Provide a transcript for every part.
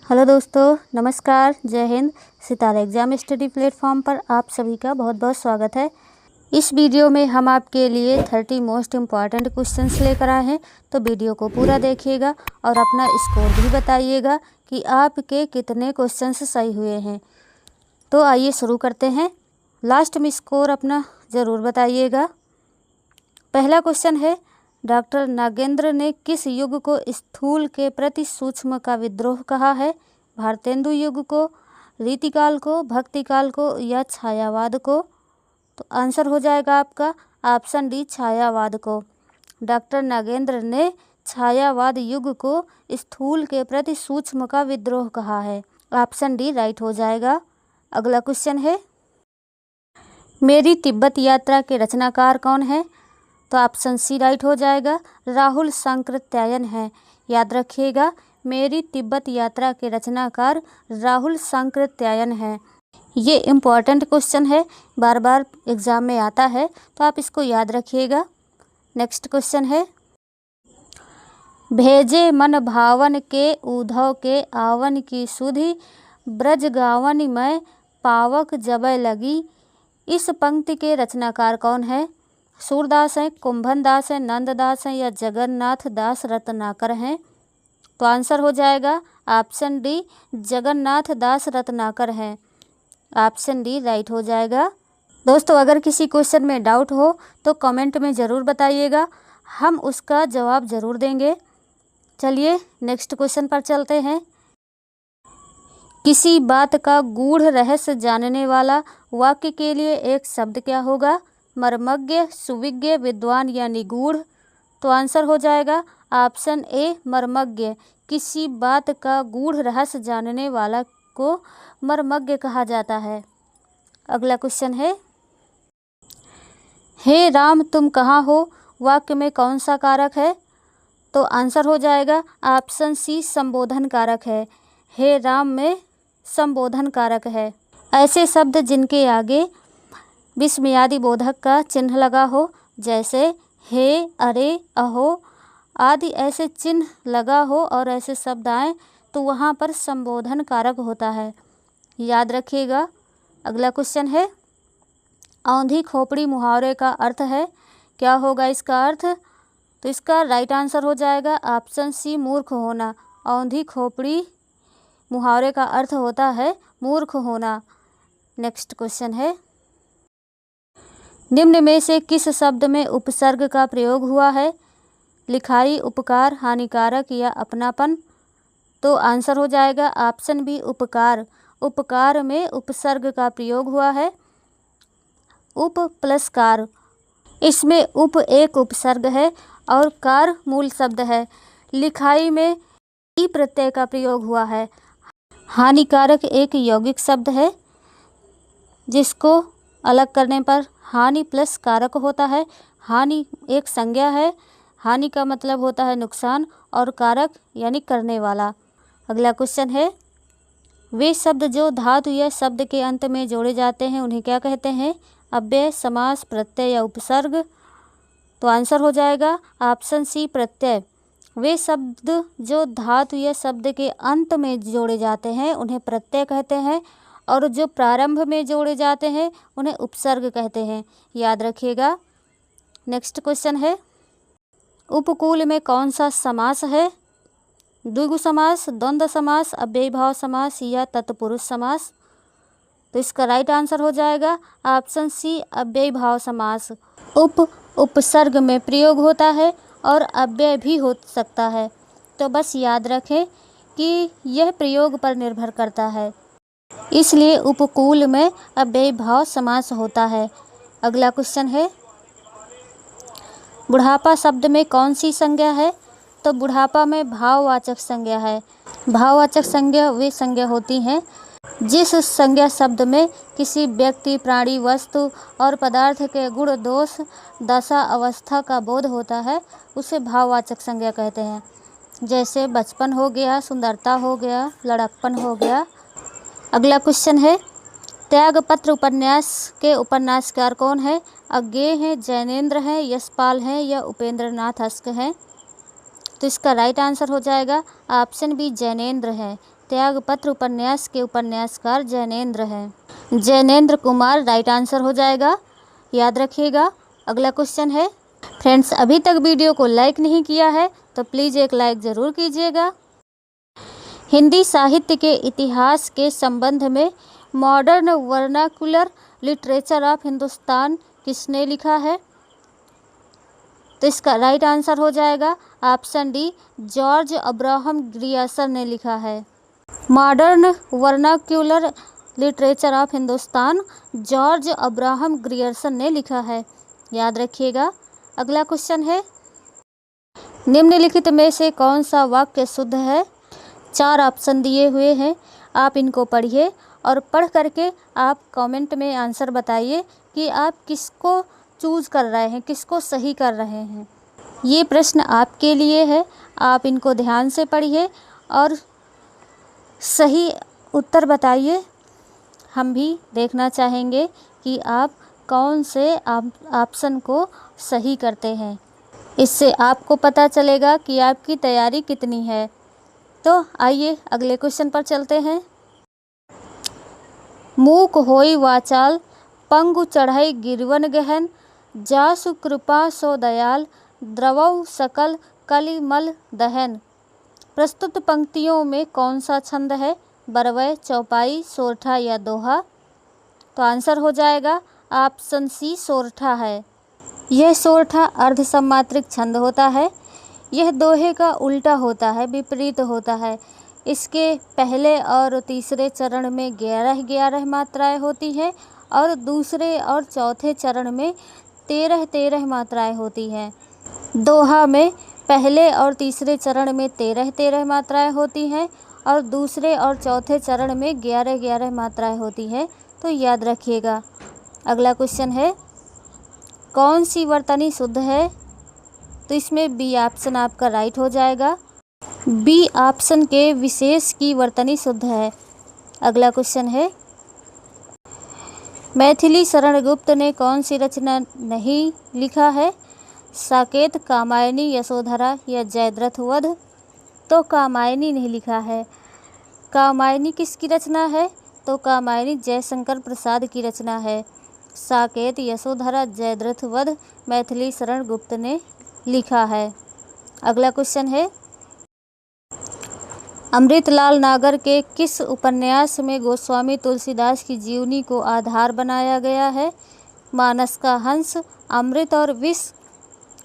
Hello दोस्तों, नमस्कार, जय हिंद। सितारा एग्ज़ाम स्टडी प्लेटफॉर्म पर आप सभी का बहुत बहुत स्वागत है। इस वीडियो में हम आपके लिए 30 मोस्ट इम्पॉर्टेंट क्वेश्चंस लेकर आए हैं, तो वीडियो को पूरा देखिएगा और अपना स्कोर भी बताइएगा कि आपके कितने क्वेश्चंस सही हुए हैं। तो आइए शुरू करते हैं। लास्ट में स्कोर अपना ज़रूर बताइएगा। पहला क्वेश्चन है, डॉक्टर नागेंद्र ने किस युग को स्थूल के प्रति सूक्ष्म का विद्रोह कहा है? भारतेंदु युग को, रीतिकाल को, भक्तिकाल को या छायावाद को? तो आंसर हो जाएगा आपका ऑप्शन डी, छायावाद को। डॉक्टर नागेंद्र ने छायावाद युग को स्थूल के प्रति सूक्ष्म का विद्रोह कहा है। ऑप्शन डी राइट हो जाएगा। अगला क्वेश्चन है, मेरी तिब्बत यात्रा के रचनाकार कौन है? तो ऑप्शन सी राइट हो जाएगा, राहुल सांकृत्यायन है। याद रखिएगा, मेरी तिब्बत यात्रा के रचनाकार राहुल सांकृत्यायन है। ये इम्पॉर्टेंट क्वेश्चन है, बार बार एग्ज़ाम में आता है, तो आप इसको याद रखिएगा। नेक्स्ट क्वेश्चन है, भेजे मन भावन के उधव के आवन की सुधि ब्रज गावन में पावक जबै लगी। इस पंक्ति के रचनाकार कौन है? सूरदास हैं, कुंभन दास हैं, नंददास हैं या जगन्नाथ दास रत्नाकर हैं? तो आंसर हो जाएगा ऑप्शन डी, जगन्नाथ दास रत्नाकर हैं। ऑप्शन डी राइट हो जाएगा। दोस्तों, अगर किसी क्वेश्चन में डाउट हो तो कमेंट में ज़रूर बताइएगा, हम उसका जवाब ज़रूर देंगे। चलिए नेक्स्ट क्वेश्चन पर चलते हैं। किसी बात का गूढ़ रहस्य जानने वाला वाक्य के लिए एक शब्द क्या होगा? मर्मज्ञ, सुविज्ञ, विद्वान या निगूढ़? तो आंसर हो जाएगा ऑप्शन ए, मर्मज्ञ। किसी बात का गूढ़ रहस्य जानने वाला को मर्मज्ञ कहा जाता है। अगला क्वेश्चन है, हे राम तुम कहाँ हो वाक्य में कौन सा कारक है? तो आंसर हो जाएगा ऑप्शन सी, संबोधन कारक है। हे राम में संबोधन कारक है। ऐसे शब्द जिनके आगे विस्मयादि बोधक का चिन्ह लगा हो, जैसे हे, अरे, अहो आदि ऐसे चिन्ह लगा हो और ऐसे शब्द आए तो वहाँ पर संबोधन कारक होता है। याद रखिएगा। अगला क्वेश्चन है, औंधी खोपड़ी मुहावरे का अर्थ है? क्या होगा इसका अर्थ? तो इसका राइट आंसर हो जाएगा ऑप्शन सी, मूर्ख होना। औंधी खोपड़ी मुहावरे का अर्थ होता है मूर्ख होना। नेक्स्ट क्वेश्चन है, निम्न में से किस शब्द में उपसर्ग का प्रयोग हुआ है? लिखाई, उपकार, हानिकारक या अपनापन? तो आंसर हो जाएगा ऑप्शन बी, उपकार। उपकार में उपसर्ग का प्रयोग हुआ है। उप प्लस कार, इसमें उप एक उपसर्ग है और कार मूल शब्द है। लिखाई में ई प्रत्यय का प्रयोग हुआ है। हानिकारक एक यौगिक शब्द है जिसको अलग करने पर हानि प्लस कारक होता है। हानि एक संज्ञा है, हानि का मतलब होता है नुकसान, और कारक यानी करने वाला। अगला क्वेश्चन है, वे शब्द जो धातु या शब्द के अंत में जोड़े जाते हैं उन्हें क्या कहते हैं? अव्यय, समास, प्रत्यय या उपसर्ग? तो आंसर हो जाएगा ऑप्शन सी, प्रत्यय। वे शब्द जो धातु या शब्द के अंत में जोड़े जाते हैं उन्हें प्रत्यय कहते हैं, और जो प्रारंभ में जोड़े जाते हैं उन्हें उपसर्ग कहते हैं। याद रखिएगा। नेक्स्ट क्वेश्चन है, उपकूल में कौन सा समास है? द्विगु समास, द्वंद्व समास, अव्ययीभाव समास या तत्पुरुष समास? तो इसका राइट आंसर हो जाएगा ऑप्शन सी, अव्ययीभाव समास। उपसर्ग में प्रयोग होता है और अव्यय भी हो सकता है, तो बस याद रखें कि यह प्रयोग पर निर्भर करता है, इसलिए उपकूल में अव्ययीभाव समास होता है। अगला क्वेश्चन है, बुढ़ापा शब्द में कौन सी संज्ञा है? तो बुढ़ापा में भाववाचक संज्ञा है। भाववाचक संज्ञा वे संज्ञा होती हैं जिस संज्ञा शब्द में किसी व्यक्ति, प्राणी, वस्तु और पदार्थ के गुण, दोष, दशा, अवस्था का बोध होता है, उसे भाववाचक संज्ञा कहते हैं। जैसे बचपन हो गया, सुंदरता हो गया, लड़कपन हो गया। अगला क्वेश्चन है, त्यागपत्र उपन्यास के उपन्यासकार कौन है? अज्ञेय हैं, जैनेन्द्र हैं, यशपाल हैं या उपेंद्र नाथ अस्क हैं? तो इसका राइट आंसर हो जाएगा ऑप्शन बी जैनेंद्र है। त्यागपत्र उपन्यास के उपन्यासकार जैनेंद्र हैं। जैनेंद्र कुमार राइट आंसर हो जाएगा, याद रखिएगा। अगला क्वेश्चन है, फ्रेंड्स अभी तक वीडियो को लाइक नहीं किया है तो प्लीज़ एक लाइक ज़रूर कीजिएगा। हिंदी साहित्य के इतिहास के संबंध में modern vernacular literature of Hindustan किसने लिखा है? तो इसका राइट आंसर हो जाएगा option D George Abraham Grierson ने लिखा है। Modern vernacular literature of Hindustan George Abraham Grierson ने लिखा है, याद रखिएगा। अगला क्वेश्चन है, निम्नलिखित में से कौन सा वाक्य शुद्ध है? 4 ऑप्शन दिए हुए हैं, आप इनको पढ़िए और पढ़ करके आप कमेंट में आंसर बताइए कि आप किसको चूज़ कर रहे हैं, किसको सही कर रहे हैं। ये प्रश्न आपके लिए है, आप इनको ध्यान से पढ़िए और सही उत्तर बताइए। हम भी देखना चाहेंगे कि आप कौन से ऑप्शन को सही करते हैं। इससे आपको पता चलेगा कि आपकी तैयारी कितनी है। तो आइए अगले क्वेश्चन पर चलते हैं। मूक होई वाचाल पंगु चढ़ई गिरवन गहन जासु कृपा सो दयाल द्रवौ सकल कलिमल दहन। प्रस्तुत पंक्तियों में कौन सा छंद है? बरवय, चौपाई, सोरठा या दोहा? तो आंसर हो जाएगा ऑप्शन सी सोरठा है। यह सोरठा अर्धसमात्रिक छंद होता है। यह दोहे का उल्टा होता है, विपरीत होता है। इसके पहले और तीसरे चरण में 11-11 मात्राएं होती हैं और दूसरे और चौथे चरण में 13-13 मात्राएं होती हैं। दोहा में पहले और तीसरे चरण में 13-13 मात्राएं होती हैं और दूसरे और चौथे चरण में 11-11 मात्राएं होती हैं। तो याद रखिएगा। अगला क्वेश्चन है, कौन सी वर्तनी शुद्ध है? तो इसमें बी ऑप्शन आपका राइट हो जाएगा। बी ऑप्शन के विशेष की वर्तनी शुद्ध है। अगला क्वेश्चन है, मैथिली शरण गुप्त ने कौन सी रचना नहीं लिखा है? साकेत, कामायनी, यशोधरा या जयद्रथ वध? तो कामायनी नहीं लिखा है। कामायनी किसकी रचना है? तो कामायनी जयशंकर प्रसाद की रचना है। साकेत, यशोधरा, जयद्रथ वध मैथिली शरण गुप्त ने लिखा है। अगला क्वेश्चन है, अमृतलाल नागर के किस उपन्यास में गोस्वामी तुलसीदास की जीवनी को आधार बनाया गया है? मानस का हंस, अमृत और विष,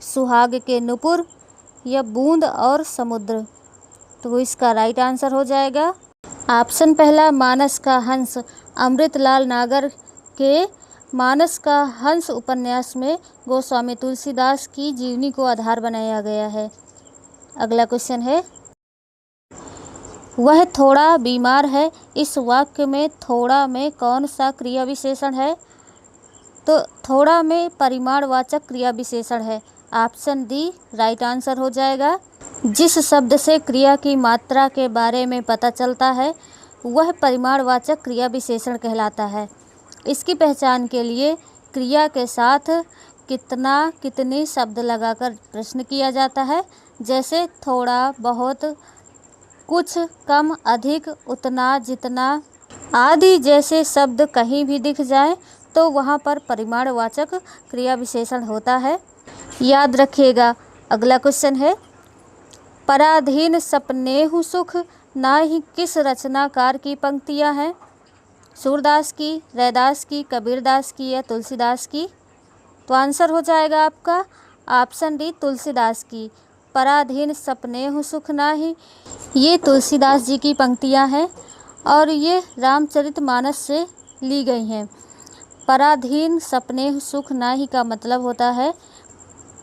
सुहाग के नुपुर या बूंद और समुद्र? तो इसका राइट आंसर हो जाएगा ऑप्शन पहला मानस का हंस। अमृतलाल नागर के मानस का हंस उपन्यास में गोस्वामी तुलसीदास की जीवनी को आधार बनाया गया है। अगला क्वेश्चन है, वह थोड़ा बीमार है, इस वाक्य में थोड़ा में कौन सा क्रिया विशेषण है? तो थोड़ा में परिमाणवाचक क्रिया विशेषण है। ऑप्शन डी राइट आंसर हो जाएगा। जिस शब्द से क्रिया की मात्रा के बारे में पता चलता है वह परिमाणवाचक क्रिया विशेषण कहलाता है। इसकी पहचान के लिए क्रिया के साथ कितना, कितनी शब्द लगाकर प्रश्न किया जाता है, जैसे थोड़ा, बहुत, कुछ, कम, अधिक, उतना, जितना आदि जैसे शब्द कहीं भी दिख जाएं तो वहाँ पर परिमाणवाचक क्रिया विशेषण होता है, याद रखिएगा। अगला क्वेश्चन है, पराधीन सपनेहु सुख नाही किस रचनाकार की पंक्तियाँ हैं? सूरदास की, रैदास की, कबीरदास की या तुलसीदास की? तो आंसर हो जाएगा आपका ऑप्शन डी तुलसीदास की। पराधीन सपनेहु सुख नाही, ये तुलसीदास जी की पंक्तियाँ हैं और ये रामचरितमानस से ली गई हैं। पराधीन सपनेहु सुख नाही का मतलब होता है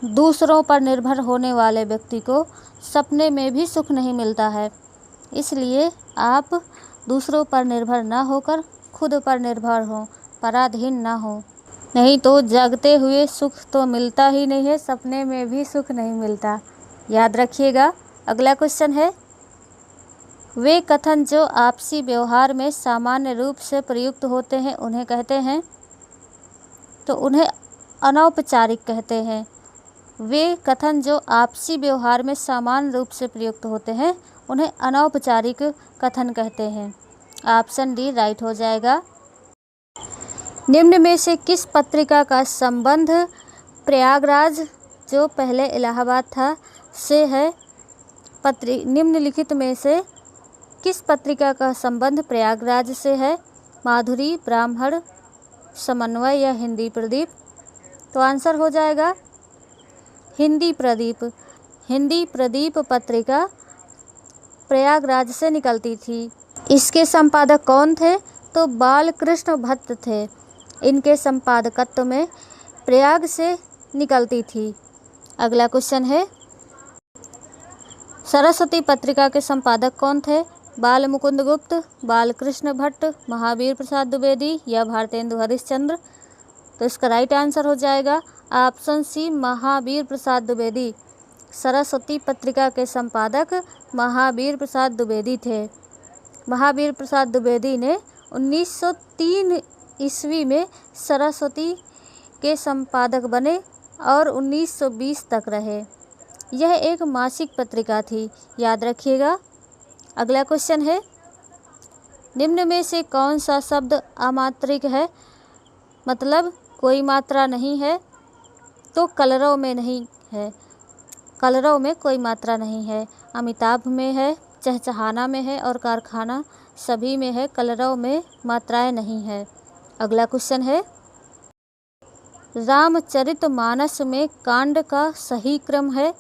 दूसरों पर निर्भर होने वाले व्यक्ति को सपने में भी सुख नहीं मिलता है। इसलिए आप दूसरों पर निर्भर ना होकर खुद पर निर्भर हो, पराधीन ना हो, नहीं तो जागते हुए सुख तो मिलता ही नहीं है, सपने में भी सुख नहीं मिलता, याद रखिएगा। अगला क्वेश्चन है, वे कथन जो आपसी व्यवहार में सामान्य रूप से प्रयुक्त होते हैं उन्हें कहते हैं? तो उन्हें अनौपचारिक कहते हैं। वे कथन जो आपसी व्यवहार में समान रूप से प्रयुक्त होते हैं उन्हें अनौपचारिक कथन कहते हैं। ऑप्शन डी राइट हो जाएगा। निम्न में से किस पत्रिका का संबंध प्रयागराज, जो पहले इलाहाबाद था, से है? निम्नलिखित में से किस पत्रिका का संबंध प्रयागराज से है? माधुरी, ब्राह्मण, समन्वय या हिंदी प्रदीप? तो आंसर हो जाएगा हिंदी प्रदीप। हिंदी प्रदीप पत्रिका प्रयागराज से निकलती थी। इसके संपादक कौन थे? तो बालकृष्ण भट्ट थे। इनके संपादकत्व में प्रयाग से निकलती थी। अगला क्वेश्चन है, सरस्वती पत्रिका के संपादक कौन थे? बाल मुकुंद गुप्त, बालकृष्ण भट्ट, महावीर प्रसाद द्विवेदी या भारतेंदु हरिश्चंद्र? तो इसका राइट आंसर हो जाएगा ऑप्शन सी, महावीर प्रसाद द्विवेदी। सरस्वती पत्रिका के संपादक महावीर प्रसाद द्विवेदी थे। महावीर प्रसाद द्विवेदी ने 1903 ईस्वी में सरस्वती के संपादक बने और 1920 तक रहे। यह एक मासिक पत्रिका थी, याद रखिएगा। अगला क्वेश्चन है, निम्न में से कौन सा शब्द अमात्रिक है? मतलब कोई मात्रा नहीं है। तो कलरव में नहीं है, कलरव में कोई मात्रा नहीं है। अमिताभ में है, चहचहाना में है और कारखाना सभी में है। कलरव में मात्राएं नहीं है। अगला क्वेश्चन है, रामचरितमानस में कांड का सही क्रम है?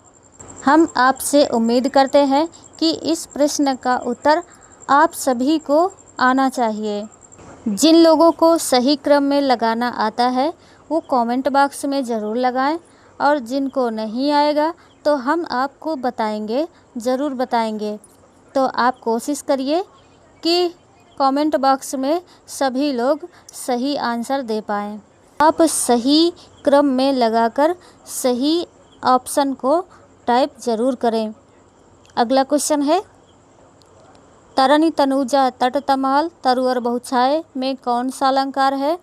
हम आपसे उम्मीद करते हैं कि इस प्रश्न का उत्तर आप सभी को आना चाहिए। जिन लोगों को सही क्रम में लगाना आता है वो कमेंट बॉक्स में ज़रूर लगाएं, और जिनको नहीं आएगा तो हम आपको बताएंगे, ज़रूर बताएंगे। तो आप कोशिश करिए कि कमेंट बॉक्स में सभी लोग सही आंसर दे पाएँ। आप सही क्रम में लगाकर सही ऑप्शन को टाइप ज़रूर करें। अगला क्वेश्चन है, तरनी तनुजा तट तमाल तरुअर बहुछाए में कौन सा अलंकार है?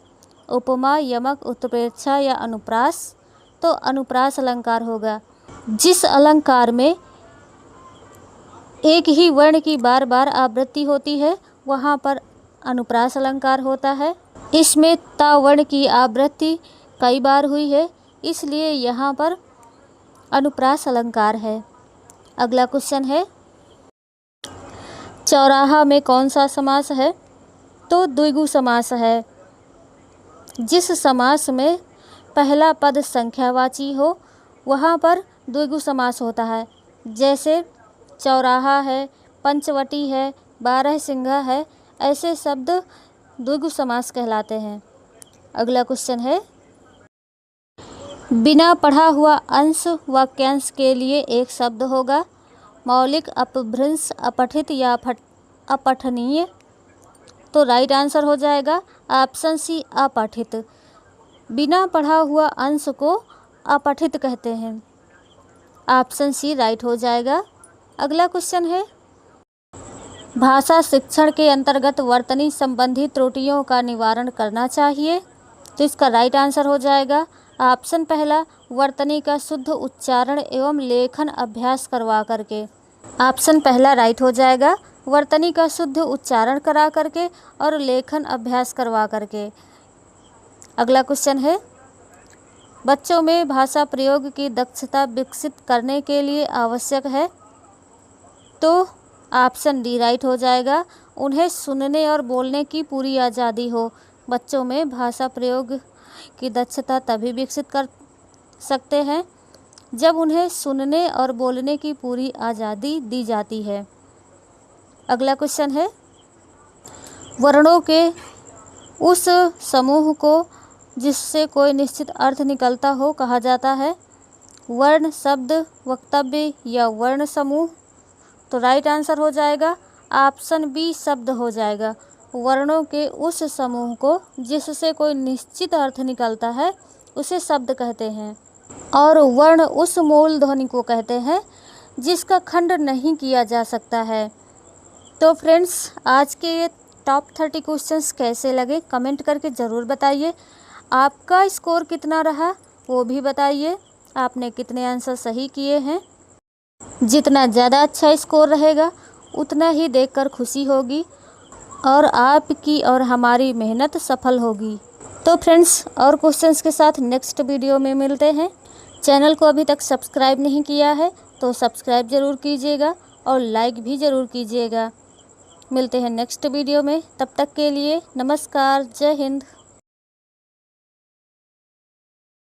उपमा, यमक, उत्प्रेक्षा या अनुप्रास? तो अनुप्रास अलंकार होगा। जिस अलंकार में एक ही वर्ण की बार बार आवृत्ति होती है वहाँ पर अनुप्रास अलंकार होता है। इसमें ता वर्ण की आवृत्ति कई बार हुई है, इसलिए यहाँ पर अनुप्रास अलंकार है। अगला क्वेश्चन है, चौराहा में कौन सा समास है? तो द्विगु समास है। जिस समास में पहला पद संख्यावाची हो वहाँ पर द्विगु समास होता है। जैसे चौराहा है, पंचवटी है, बारहसिंगा है, ऐसे शब्द द्विगु समास कहलाते हैं। अगला क्वेश्चन है, बिना पढ़ा हुआ अंश वाक्यांश के लिए एक शब्द होगा। मौलिक, अपभ्रंश, अपठित या अपठनीय? तो राइट आंसर हो जाएगा ऑप्शन सी, अपठित। बिना पढ़ा हुआ अंश को अपठित कहते हैं। ऑप्शन सी राइट हो जाएगा। अगला क्वेश्चन है, भाषा शिक्षण के अंतर्गत वर्तनी संबंधी त्रुटियों का निवारण करना चाहिए। तो इसका राइट आंसर हो जाएगा ऑप्शन पहला, वर्तनी का शुद्ध उच्चारण एवं लेखन अभ्यास करवा करके। ऑप्शन पहला राइट हो जाएगा, वर्तनी का शुद्ध उच्चारण करा करके और लेखन अभ्यास करवा करके। अगला क्वेश्चन है, बच्चों में भाषा प्रयोग की दक्षता विकसित करने के लिए आवश्यक है। तो ऑप्शन डी राइट हो जाएगा, उन्हें सुनने और बोलने की पूरी आज़ादी हो। बच्चों में भाषा प्रयोग की दक्षता तभी विकसित कर सकते हैं जब उन्हें सुनने और बोलने की पूरी आज़ादी दी जाती है। अगला क्वेश्चन है, वर्णों के उस समूह को जिससे कोई निश्चित अर्थ निकलता हो कहा जाता है। वर्ण, शब्द, वक्तव्य या वर्ण समूह? तो राइट आंसर हो जाएगा ऑप्शन बी, शब्द हो जाएगा। वर्णों के उस समूह को जिससे कोई निश्चित अर्थ निकलता है उसे शब्द कहते हैं, और वर्ण उस मूल ध्वनि को कहते हैं जिसका खंड नहीं किया जा सकता है। तो फ्रेंड्स, आज के ये टॉप 30 क्वेश्चंस कैसे लगे कमेंट करके ज़रूर बताइए। आपका स्कोर कितना रहा वो भी बताइए, आपने कितने आंसर सही किए हैं। जितना ज़्यादा अच्छा स्कोर रहेगा उतना ही देखकर खुशी होगी और आपकी और हमारी मेहनत सफल होगी। तो फ्रेंड्स, और क्वेश्चंस के साथ नेक्स्ट वीडियो में मिलते हैं। चैनल को अभी तक सब्सक्राइब नहीं किया है तो सब्सक्राइब ज़रूर कीजिएगा और लाइक भी ज़रूर कीजिएगा। मिलते हैं नेक्स्ट वीडियो में, तब तक के लिए नमस्कार, जय हिंद।